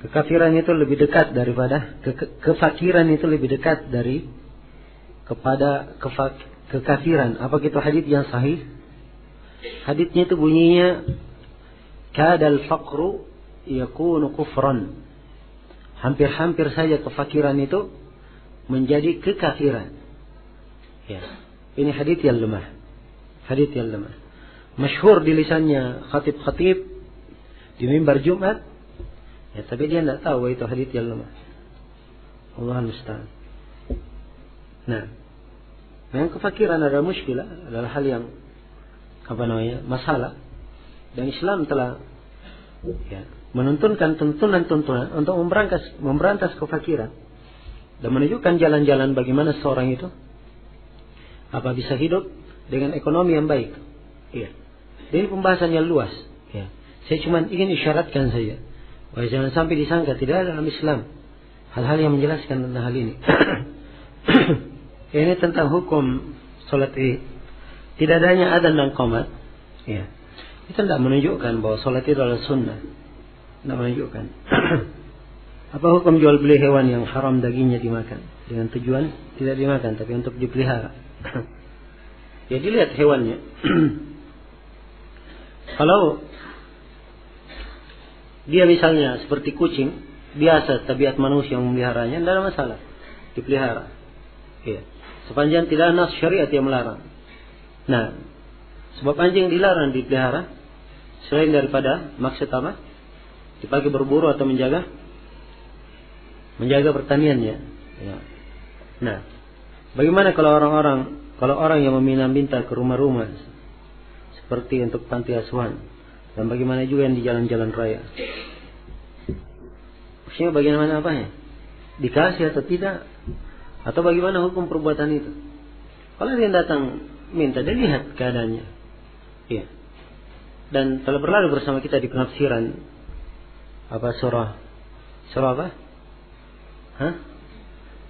Kekafiran itu lebih dekat daripada kefakiran itu lebih dekat kepada kekafiran. Apa itu hadits yang sahih? Haditsnya itu bunyinya kadal faqru yakunu kufran. Hampir-hampir saja kefakiran itu menjadi kekafiran. Ya. Ini hadits yang lemah. Hadits yang lemah. Masyhur di lisannya khatib-khatib di mimbar Jumat. Ya, tapi dia tidak tahu itu hadits yang lemah. Allahul musta'an. Nah, memang kefakiran adalah muskilah, adalah hal yang masalah. Dan Islam telah menuntunkan tuntunan-tuntunan untuk memberantas kefakiran dan menunjukkan jalan-jalan bagaimana seorang itu bisa hidup dengan ekonomi yang baik. Iya. Ini pembahasannya luas. Ya. Saya cuma ingin isyaratkan saja. Wah, jangan sampai disangka tidak ada dalam Islam hal-hal yang menjelaskan tentang hal ini. Ini tentang hukum salat Id. Tidak adanya adzan dan qomat. Ya. Itu tidak menunjukkan bahwa salat itu adalah sunnah. Tidak menunjukkan. Apa hukum jual beli hewan yang haram dagingnya dimakan dengan tujuan tidak dimakan tapi untuk dipelihara? Ya, dilihat hewannya. Kalau dia misalnya seperti kucing, biasa tabiat manusia yang memeliharanya, tidak ada masalah dipelihara. Ya. Sepanjang tidak ada nas syariat yang melarang. Nah, sebab anjing dilarang dipelihara selain daripada maksud apa? Dipakai berburu atau menjaga pertaniannya. Ya. Nah, bagaimana kalau orang yang meminta ke rumah-rumah seperti untuk panti asuhan, dan bagaimana juga yang di jalan-jalan raya? Maksudnya bagaimana apanya? Dikasih atau tidak? Atau bagaimana hukum perbuatan itu? Kalau dia datang minta, dia lihat keadaannya. Iya. Dan telah berlalu bersama kita di penafsiran surah apa?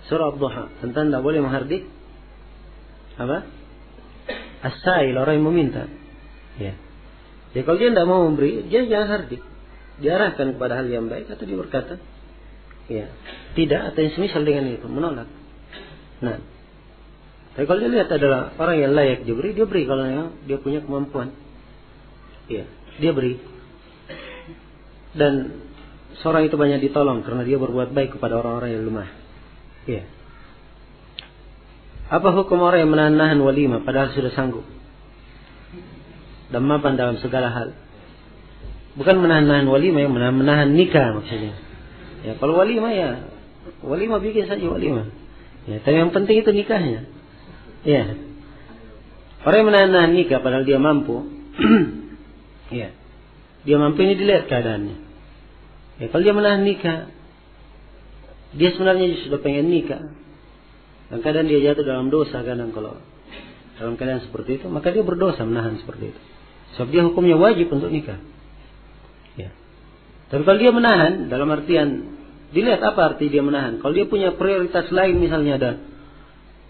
Surah Ad-Duha, tentang tidak boleh menghardik as-sa'il, orang yang meminta. Ya. Jadi kalau dia tidak mau memberi, dia jangan hardik. Diarahkan kepada hal yang baik atau dia berkata tidak, atau yang semisal dengan itu, menolak. Nah, tapi kalau dia lihat adalah orang yang layak diberi, dia beri. Kalau dia punya kemampuan, dia beri. Dan seorang itu banyak ditolong karena dia berbuat baik kepada orang-orang yang lemah. Iya. Apa hukum orang yang menahan walimah padahal sudah sanggup dan mapan dalam segala hal? Bukan menahan walimah, yang menahan nikah maksudnya. Ya, kalau walimah bikin saja walimah. Ya, tapi yang penting itu nikahnya. Ya. Orang yang menahan nikah padahal dia mampu. Ya. Dia mampu, ini dilihat keadaannya. Ya, kalau dia menahan nikah, dia sebenarnya sudah pengen nikah. Dan kadang dia jatuh dalam dosa, kadang kalau dalam keadaan seperti itu, maka dia berdosa menahan seperti itu. Sebab dia hukumnya wajib untuk nikah. Ya. Tapi kalau dia menahan, dalam artian, dilihat apa arti dia menahan. Kalau dia punya prioritas lain, misalnya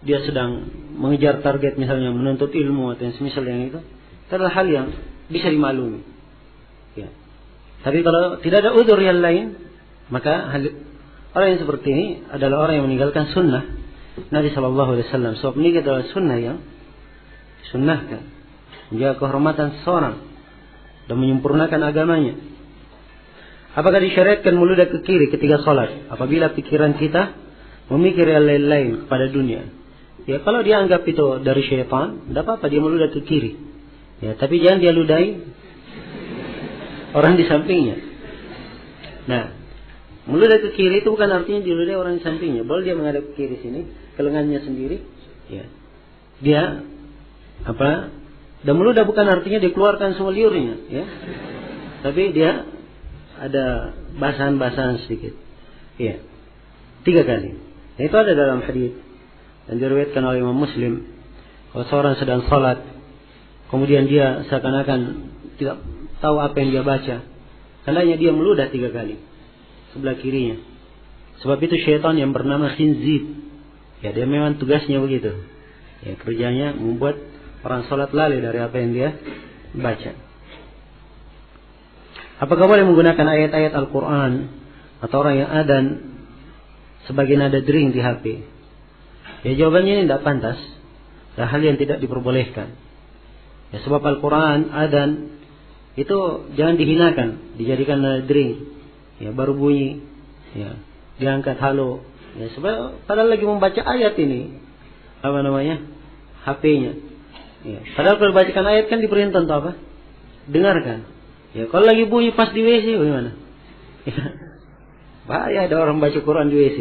dia sedang mengejar target, misalnya menuntut ilmu atau yang semisal yang itu adalah hal yang bisa dimaklumi. Ya. Tapi kalau tidak ada udzur yang lain, maka orang yang seperti ini adalah orang yang meninggalkan sunnah Nabi SAW. Sebab nikah adalah sunnah yang sunnahkan, menjaga kehormatan seseorang dan menyempurnakan agamanya. Apakah disyariatkan meludah ke kiri ketika sholat apabila pikiran kita memikir yang lain-lain kepada dunia? Ya, kalau dia anggap itu dari syaitan, tidak apa-apa dia meludah ke kiri. Ya, tapi jangan dia ludahi orang di sampingnya. Nah, meludah ke kiri itu bukan artinya diludahi orang di sampingnya. Boleh dia menghadap ke kiri sini, ke lengannya sendiri. Ya. Dia dan meludah bukan artinya dikeluarkan semua liurnya, ya. Tapi dia ada basahan-basahan sedikit. Iya. 3 kali. Dan itu ada dalam hadis dan diriwayatkan oleh Imam Muslim. Kalau seorang sedang salat, kemudian dia seakan-akan tidak tahu apa yang dia baca, hendaknya dia meludah 3 kali sebelah kirinya. Sebab itu syaitan yang bernama khinzib. Ya, dia memang tugasnya begitu. Ya, kerjanya membuat orang salat lalai dari apa yang dia baca. Apakah boleh menggunakan ayat-ayat Al-Quran atau orang yang adzan sebagai nada dering di HP? Ya jawabannya ini tidak pantas, dan hal yang tidak diperbolehkan. Ya sebab Al-Quran adzan itu jangan dihinakan, dijadikan nada dering. Ya baru bunyi, ya diangkat halo. Ya sebab padahal lagi membaca ayat ini, apa namanya, HP-nya. Ya, padahal kalau bacakan ayat kan diperintah untuk apa? Dengarkan. Ya kalau lagi bunyi pas di WC bagaimana? Ya, bahaya ada orang baca Quran di WC.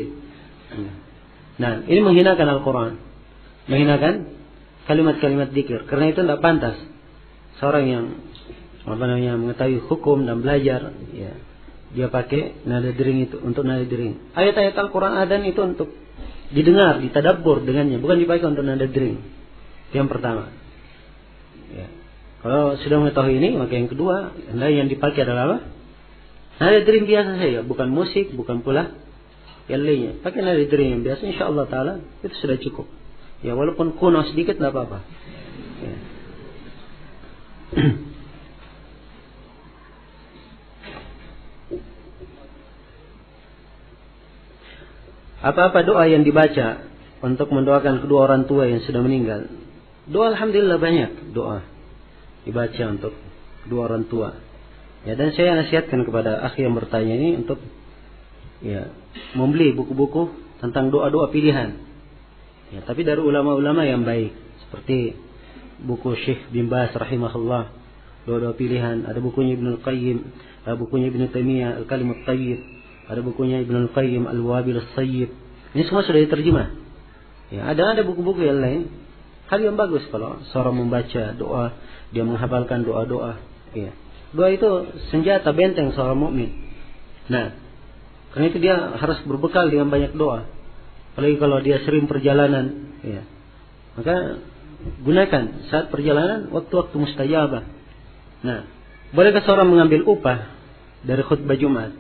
Ya. Nah, ini menghinakan Al-Quran, menghinakan kalimat-kalimat dzikir. Karena itu tidak pantas seorang yang mengetahui hukum dan belajar, ya, dia pakai nada dering itu untuk nada dering. Ayat-ayat Al-Quran adzan itu untuk didengar, ditadabbur dengannya, bukan dipakai untuk nada dering. Yang pertama. Ya. Kalau sudah mengetahui ini, maka yang kedua, yang dipakai adalah apa? Nada dering biasa saja, bukan musik, bukan pula yang lainnya. Pakai nada dering yang biasa, insyaallah taala itu sudah cukup. Ya walaupun kuno sedikit tidak apa-apa. Ya. Apa-apa doa yang dibaca untuk mendoakan kedua orang tua yang sudah meninggal? Doa alhamdulillah banyak doa dibaca untuk kedua orang tua. Ya, dan saya nasihatkan kepada akhi yang bertanya ini untuk ya membeli buku-buku tentang doa-doa pilihan. Ya, tapi dari ulama-ulama yang baik, seperti buku Syekh bin Baz rahimahullah, doa-doa pilihan, ada bukunya Ibnu Qayyim, ada bukunya Ibnu Taimiyah Al-Kalimut Thayyib, ada bukunya Ibnu Qayyim Al-Wabil As-Sayyib. Ini semua sudah diterjemah. Ya, ada buku-buku yang lain. Hal yang bagus kalau seorang membaca doa, dia menghafalkan doa-doa. Ya. Doa itu senjata benteng seorang mukmin. Nah, karena itu dia harus berbekal dengan banyak doa. Apalagi kalau dia sering perjalanan, ya. Maka gunakan saat perjalanan waktu-waktu mustajabah. Nah, bolehkah seorang mengambil upah dari khutbah Jumat?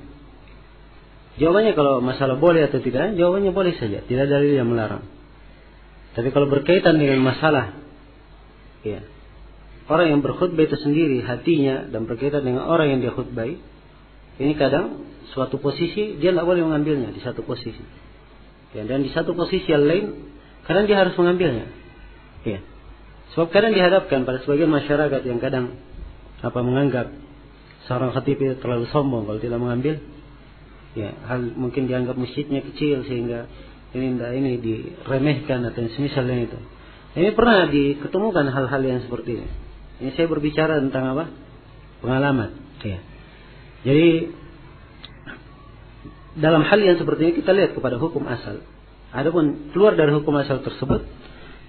Jawabannya kalau masalah boleh atau tidak, jawabannya boleh saja, tidak ada dalil yang melarang. Tapi kalau berkaitan dengan masalah, ya, orang yang berkhutbah itu sendiri hatinya dan berkaitan dengan orang yang dia khutbai, ini kadang suatu posisi dia tidak boleh mengambilnya di satu posisi, ya, dan di satu posisi yang lain kadang dia harus mengambilnya, ya. Sebab kadang dihadapkan pada sebagian masyarakat yang kadang menganggap seorang khatib itu terlalu sombong kalau tidak mengambil, ya, hal mungkin dianggap masjidnya kecil sehingga ini diremehkan atau semisalnya itu. Ini pernah diketemukan hal-hal yang seperti ini. Ini saya berbicara tentang apa? Pengalaman. Ya. Jadi dalam hal yang seperti ini kita lihat kepada hukum asal. Adapun keluar dari hukum asal tersebut,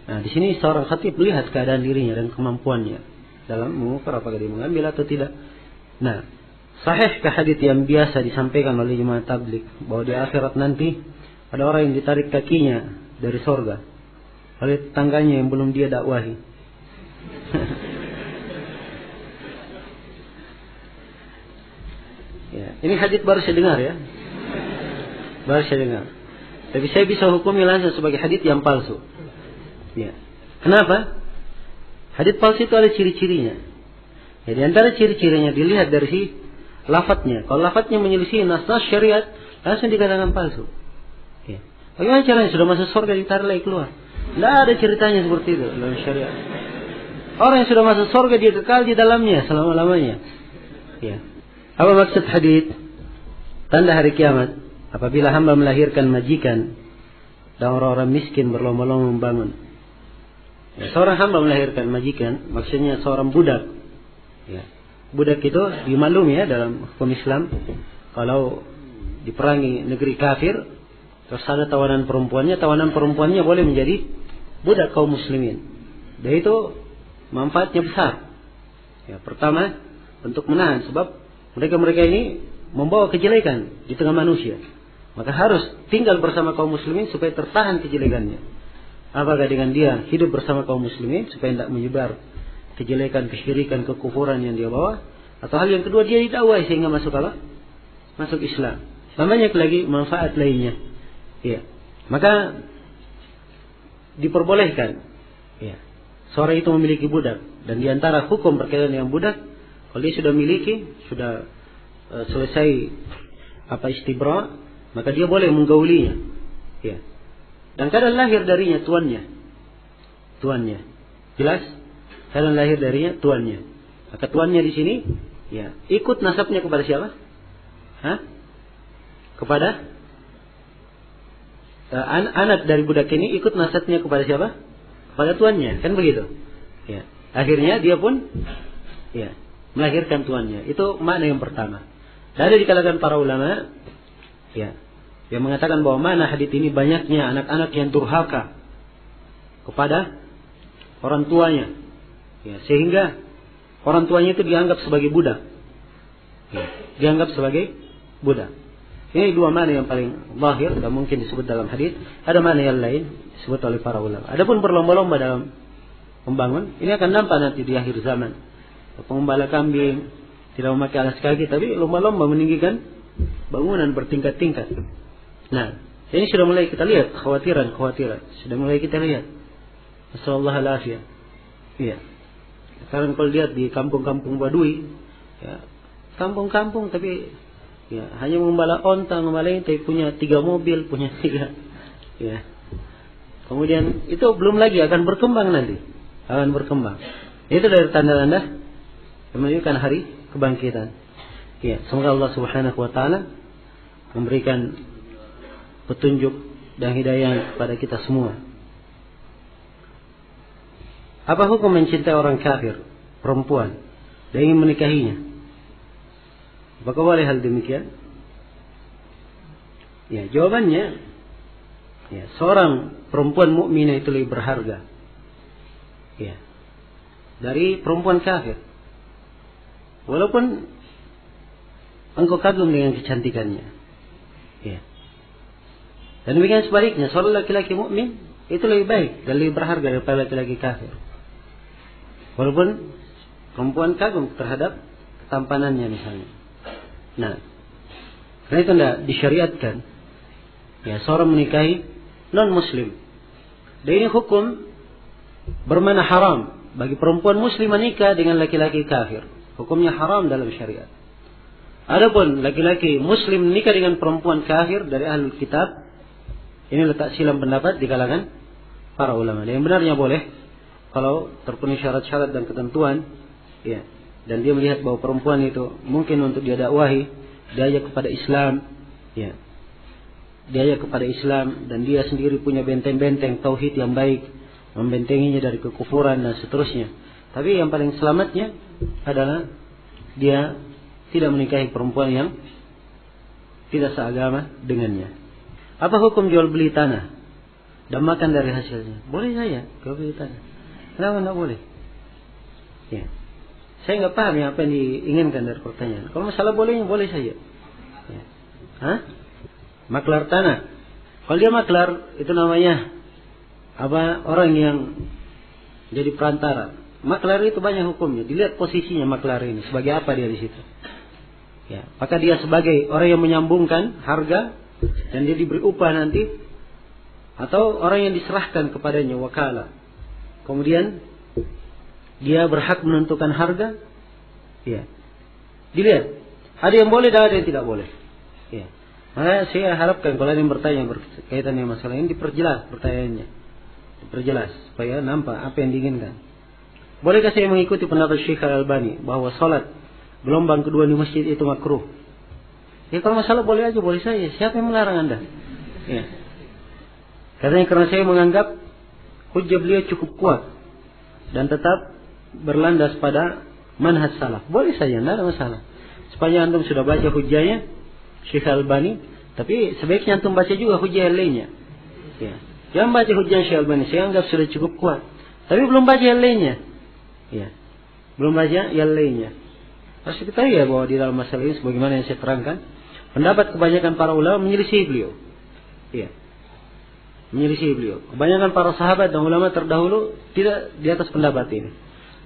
nah di sini seorang khatib melihat keadaan dirinya dan kemampuannya dalam mengukur apakah dia mengambil atau tidak. Nah, sahihkah hadits yang biasa disampaikan oleh jemaah tabligh bahwa di akhirat nanti ada orang yang ditarik kakinya dari sorga oleh tetangganya yang belum dia dakwahi? Ya, ini hadits baru saya dengar, ya. Baru saya dengar. Tapi saya bisa hukumi langsung sebagai hadits yang palsu. Ya. Kenapa? Hadits palsu itu ada ciri-cirinya. Ya, di antara ciri-cirinya dilihat dari si lafadznya. Kalau lafadznya menyelisih nas-nas syariat, langsung dikatakan palsu. Ya. Bagaimana caranya? Sudah masuk surga ditarik lagi keluar? Tidak ada ceritanya seperti itu dalam syariat. Orang yang sudah masuk surga dia kekal di dalamnya selama-lamanya. Ya. Apa maksud hadits? Tanda hari kiamat apabila hamba melahirkan majikan dan orang-orang miskin berlomba-lomba membangun. Ya, seorang hamba melahirkan majikan, maksudnya seorang budak. Ya. Budak itu dimaklumi ya dalam hukum Islam, kalau diperangi negeri kafir, terus ada tawanan perempuannya boleh menjadi budak kaum muslimin. Dan itu manfaatnya besar. Ya, pertama untuk menahan, sebab mereka ini membawa kejelekan di tengah manusia. Maka harus tinggal bersama kaum muslimin supaya tertahan kejelekannya. Apakah dengan dia hidup bersama kaum muslimin supaya tidak menyebar kejelekan, kesyirikan, kekufuran yang dia bawa, atau hal yang kedua dia didakwai sehingga masuk Allah, masuk Islam. Banyak lagi manfaat lainnya. Ya. Maka diperbolehkan, ya, seorang itu memiliki budak, dan diantara hukum berkaitan dengan budak, kalau dia sudah memiliki, sudah selesai istibra, maka dia boleh menggaulinya. Ya. Dan kadang lahir darinya tuannya. Jelas? Kadang lahir darinya tuannya. Maka tuannya di sini ya, ikut nasabnya kepada siapa? Kepada anak dari budak ini ikut nasabnya kepada siapa? Kepada tuannya, kan begitu? Ya. Akhirnya dia pun ya, melahirkan tuannya. Itu makna yang pertama. Dan ada di kalangan para ulama ya, yang mengatakan bahwa makna hadits ini banyaknya anak-anak yang durhaka kepada orang tuanya. Ya, sehingga orang tuanya itu dianggap sebagai budak. Ya, dianggap sebagai budak. Ini dua makna yang paling zahir dan mungkin disebut dalam hadis. Ada makna yang lain disebut oleh para ulama. Adapun berlomba-lomba dalam membangun, ini akan nampak nanti di akhir zaman. Pengembala kambing tidak memakai alas kaki, tapi lomba-lomba meninggikan bangunan bertingkat-tingkat. Nah, ini sudah mulai kita lihat khawatiran. Sudah mulai kita lihat. Nasallallahu iya. Sekarang kalau lihat di kampung-kampung Badui, ya, kampung-kampung tapi ya, hanya mengembala onta, mengembala ini, tapi punya 3 mobil, punya 3. Ya. Kemudian itu belum lagi akan berkembang nanti. Akan berkembang. Itu dari tanda-tanda menunjukkan hari kebangkitan. Ya, semoga Allah Subhanahu wa taala memberikan petunjuk dan hidayah kepada kita semua. Apa hukum mencintai orang kafir, perempuan, dan ingin menikahinya? Apakah boleh hal demikian? Ya, jawabannya, ya, seorang perempuan mukminah itu lebih berharga, ya, dari perempuan kafir. Walaupun engkau kagum dengan kecantikannya, ya. Dan demikian sebaliknya, seorang laki-laki mukmin itu lebih baik dan lebih berharga daripada laki-laki kafir. Walaupun perempuan kagum terhadap ketampanannya misalnya. Nah, karena itu tidak disyariatkan ya seorang menikahi non-muslim. Dan ini hukum bermana haram bagi perempuan muslim menikah dengan laki-laki kafir. Hukumnya haram dalam syariat. Adapun laki-laki muslim menikah dengan perempuan kafir dari ahlul kitab, ini letak silam pendapat di kalangan para ulama. Dan yang benarnya boleh kalau terpenuhi syarat-syarat dan ketentuan, ya, dan dia melihat bahwa perempuan itu mungkin untuk dia dakwahi, diajak kepada Islam, ya, diajak kepada Islam, dan dia sendiri punya benteng-benteng tauhid yang baik, membentenginya dari kekufuran dan seterusnya. Tapi yang paling selamatnya adalah dia tidak menikahi perempuan yang tidak seagama dengannya. Apa hukum jual beli tanah dan makan dari hasilnya? Boleh saya jual beli tanah. Kenapa tidak boleh? Ya. Saya nggak paham ya apa yang diinginkan dari pertanyaan. Kalau masalah bolehnya boleh saja. Ya. Maklar tanah. Kalau dia maklar itu namanya apa? Orang yang jadi perantara. Maklar itu banyak hukumnya. Dilihat posisinya maklar ini sebagai apa dia di situ. Ya. Apakah dia sebagai orang yang menyambungkan harga dan dia diberi upah nanti, atau orang yang diserahkan kepadanya wakalah. Kemudian dia berhak menentukan harga. Ya. Dilihat. Ada yang boleh dan ada yang tidak boleh. Ya. Maka saya harapkan kalau ada yang bertanya berkaitan dengan masalah ini diperjelas pertanyaannya. Diperjelas supaya nampak apa yang diinginkan. Bolehkah saya mengikuti pendapat Syekh Al-Albani bahwa salat gelombang kedua di masjid itu makruh? Ya kalau masalah boleh aja, boleh saja. Siapa yang melarang Anda? Ya. Karena saya menganggap hujjah beliau cukup kuat dan tetap berlandas pada manhaj salaf. Boleh saja, tidak ada masalah. Sepanjang antum sudah baca hujjahnya Syekh Al-Albani, tapi sebaiknya antum baca juga hujjah yang lainnya. Ya. Jangan baca hujjah Syekh Al-Albani, saya anggap sudah cukup kuat. Tapi belum baca yang lainnya. Ya. Belum baca yang lainnya. Harus kita tahu ya bahwa di dalam masalah ini sebagaimana yang saya terangkan, pendapat kebanyakan para ulama menyelisih beliau. Ya. Menyelisih beliau. Kebanyakan para sahabat dan ulama terdahulu tidak di atas pendapat ini.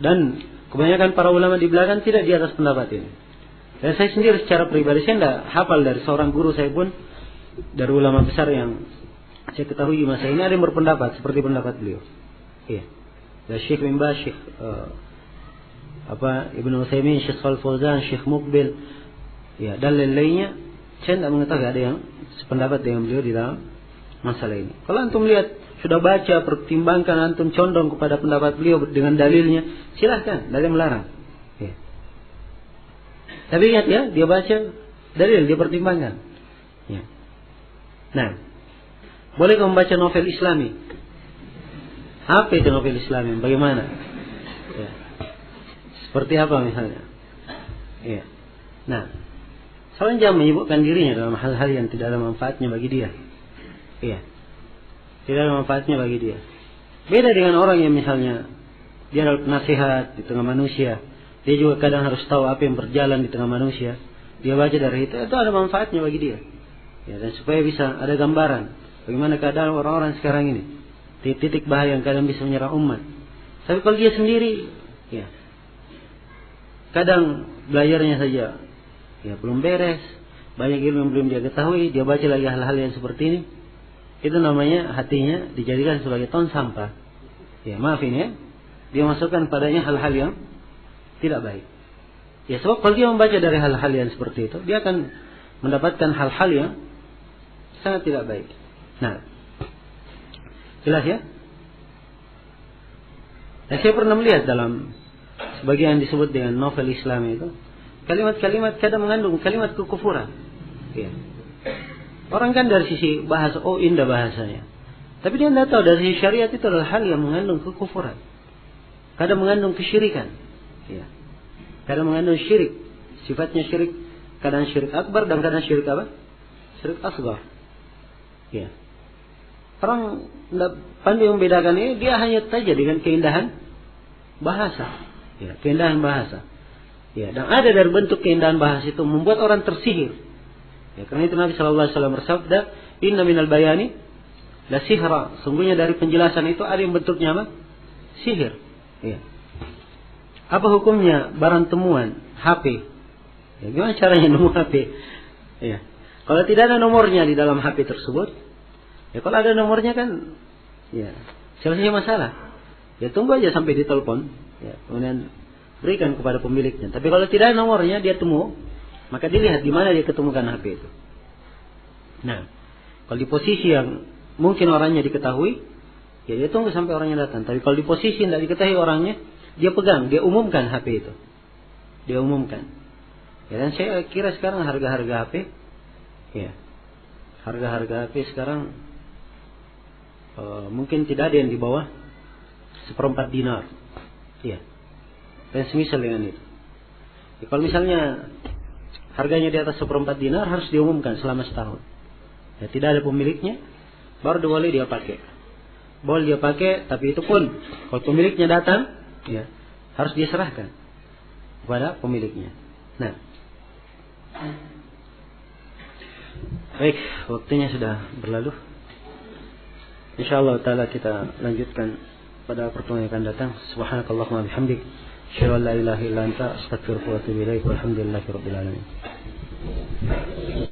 Dan kebanyakan para ulama di belakang tidak di atas pendapat ini. Dan saya sendiri secara pribadi, saya tidak hafal dari seorang guru saya pun, dari ulama besar yang saya ketahui masa ini ada yang berpendapat seperti pendapat beliau. Iya. Dan Syekh bin Baz, Syekh Ibnu Utsaimin, Syekh Shalih Fauzan, Syekh Muqbil, ya, dan lain-lainnya Saya tidak mengetahui ada yang sependapat dengan beliau di dalam masalah ini. Kalau antum lihat, sudah baca, pertimbangkan, antum condong kepada pendapat beliau dengan dalilnya, silahkan, tidak ada yang melarang. Ya. Tapi ingat ya, dia baca dalil, dia pertimbangkan. Ya. Nah, bolehkah membaca novel Islami? Apa itu novel Islami? Bagaimana? Ya. Seperti apa misalnya? Ya. Nah, seorang jangan menyibukkan dirinya dalam hal-hal yang tidak ada manfaatnya bagi dia. Iya. Tidak ada manfaatnya bagi dia. Beda dengan orang yang misalnya dia adalah penasihat di tengah manusia. Dia juga kadang harus tahu apa yang berjalan di tengah manusia. Dia baca dari itu ada manfaatnya bagi dia. Ya, dan supaya bisa ada gambaran bagaimana keadaan orang-orang sekarang ini. Titik bahaya yang kadang bisa menyerang umat. Tapi kalau dia sendiri, ya, kadang belajarnya saja ya belum beres, banyak ilmu yang belum dia ketahui, dia baca lagi hal-hal yang seperti ini. Itu namanya hatinya dijadikan sebagai tong sampah. Ya, maaf ini ya. Dia masukkan padanya hal-hal yang tidak baik. Ya, sebab kalau dia membaca dari hal-hal yang seperti itu, dia akan mendapatkan hal-hal yang sangat tidak baik. Nah, jelas ya? Dan saya pernah melihat dalam sebagian disebut dengan novel Islam itu, kalimat-kalimat kadang mengandung kalimat kekufuran. Ya. Orang kan dari sisi bahasa, oh indah bahasanya. Tapi dia tidak tahu dari sisi syariat itu adalah hal yang mengandung kekufuran. Kadang mengandung kesyirikan. Ya. Kadang mengandung syirik. Sifatnya syirik. Kadang syirik akbar dan kadang syirik apa? Syirik asghar. Ya. Orang tidak pandai membedakan ini, dia hanya saja dengan keindahan bahasa. Ya, keindahan bahasa. Ya, dan ada dari bentuk keindahan bahasa itu membuat orang tersihir. Ya, karena itu Nabi sallallahu alaihi wasallam bersabda, "Inna minal bayani la sihra." Sungguhnya dari penjelasan itu ada yang bentuknya apa? Sihir. Ya. Apa hukumnya barang temuan HP? Ya, gimana caranya nemu HP? Ya. Kalau tidak ada nomornya di dalam HP tersebut, ya kalau ada nomornya kan, ya selesai masalah. Ya tunggu aja sampai ditelepon, ya kemudian berikan kepada pemiliknya. Tapi kalau tidak ada nomornya, dia temu, maka dilihat di mana dia ketemukan HP itu. Nah, kalau di posisi yang mungkin orangnya diketahui, ya dia tunggu sampai orangnya datang. Tapi kalau di posisi yang tidak diketahui orangnya, dia pegang, dia umumkan HP itu. Dia umumkan. Ya, dan saya kira sekarang harga-harga HP, ya, harga-harga HP sekarang mungkin tidak ada yang di bawah 1/4 dinar. Ya, dan semisal dengan itu. Ya, kalau misalnya harganya di atas 1/4 dinar harus diumumkan selama setahun. Ya, tidak ada pemiliknya, baru boleh dia pakai. Boleh dia pakai, tapi itu pun kalau pemiliknya datang, ya harus dia serahkan kepada pemiliknya. Nah, baik, waktunya sudah berlalu. Insyaallah taala kita lanjutkan pada pertemuan yang akan datang. Subhanakallahumma bihamdik, asyhadu an la ilaha illa anta, astaghfiruka wa atubu ilaik. Walhamdulillahirabbil alamin.